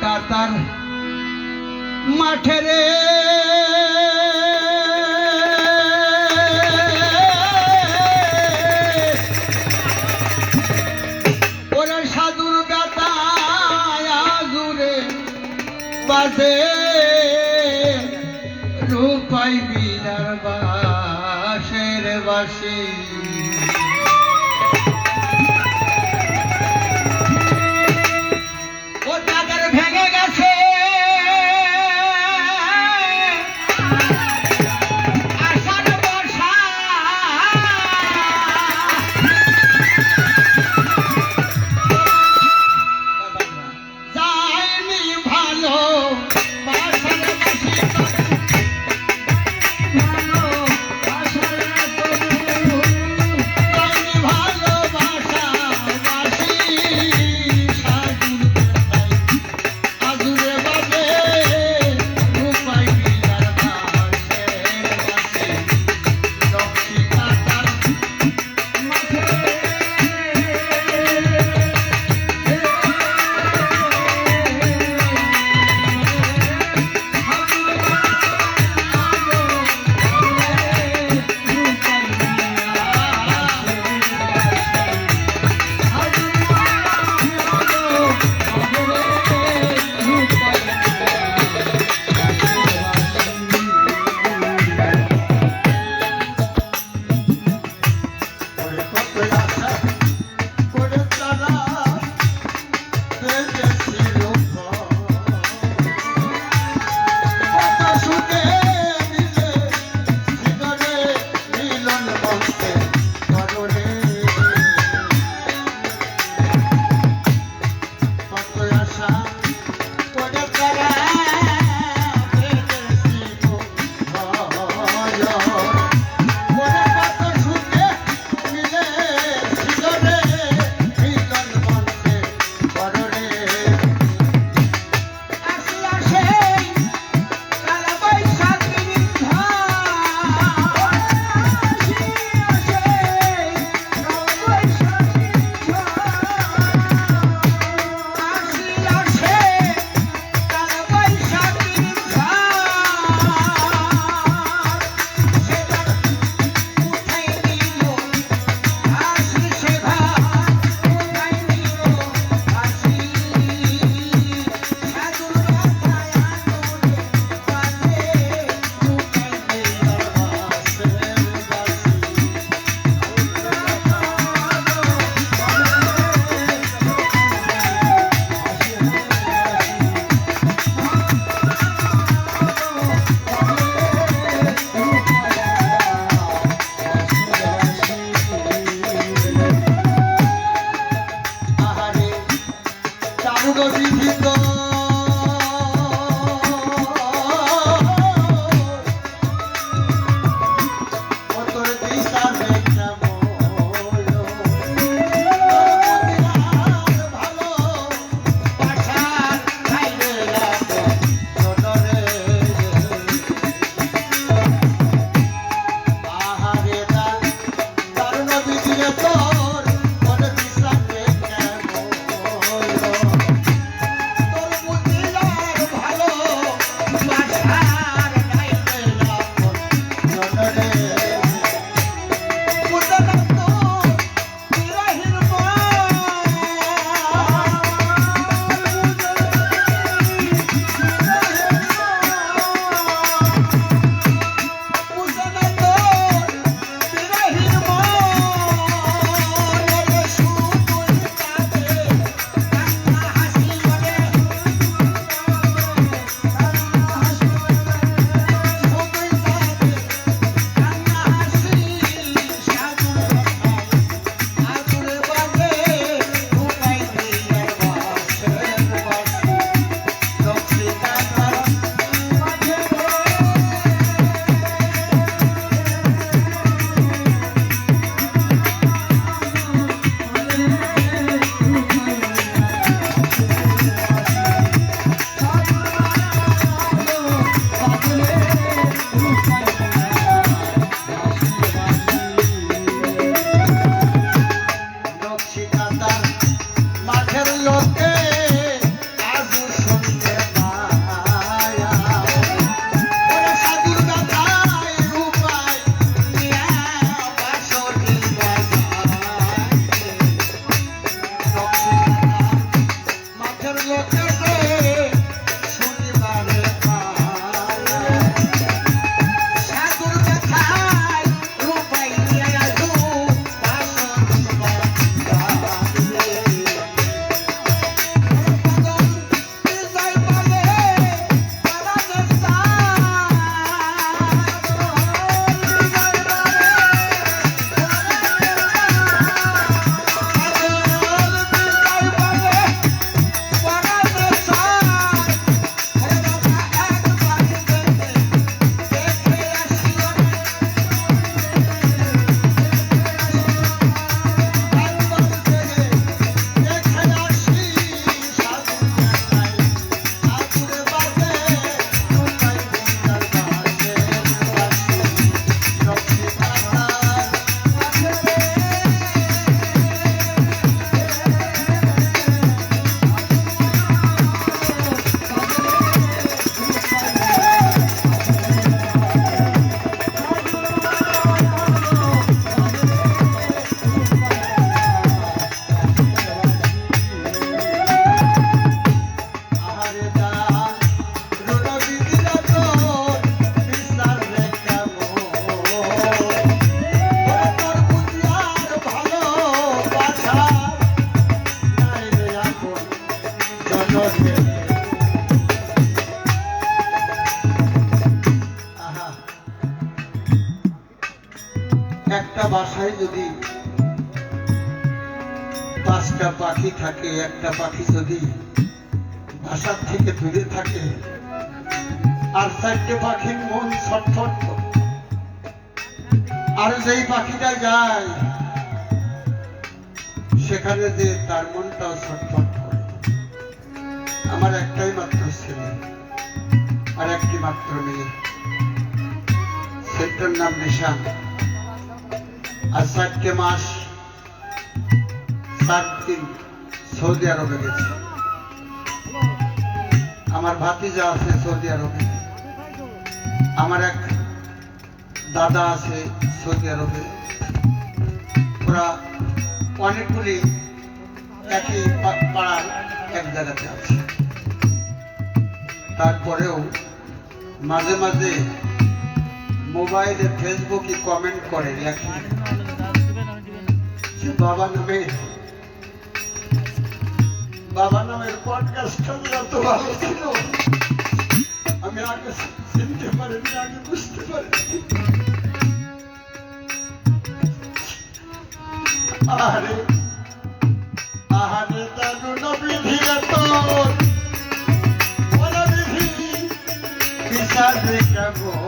কাতার মাঠে রে ওরে সাধুর গাতায় আজুরে বাজে রূপাই বিনার বাসের বাসি একটা বাসায় যদি 5টা পাখি থাকে, একটা পাখি যদি বাসার থেকে দূরে থাকে আর 4টে পাখির মন ছটফট করে, আর যেই পাখিটা যায় সেখানে যে তার মনটাও ছটফট করে। আমার একটাই মাত্র ছেলে আর একটি মাত্র মেয়ে, ছেলেটার নাম নিশান। আর 4টে মাস 4 দিন সৌদি আরবে গেছে। আমার ভাতিজা আছে সৌদি আরবে, আমার এক দাদা আছে সৌদি আরবে। ওরা অনেকগুলি একই পাড়ার এক জায়গাতে আছে। তারপরেও মাঝে মাঝে মোবাইলে ফেসবুকে কমেন্ট করে, লেখে যে বাবা নামের পডকাস্টটা এত ভালো ছিল, আমি আগে চিনতে পারিনি, আগে বুঝতে পারিনি। আরে আহারে দারুণ বিধি তোর, বিধি বিচার কেমন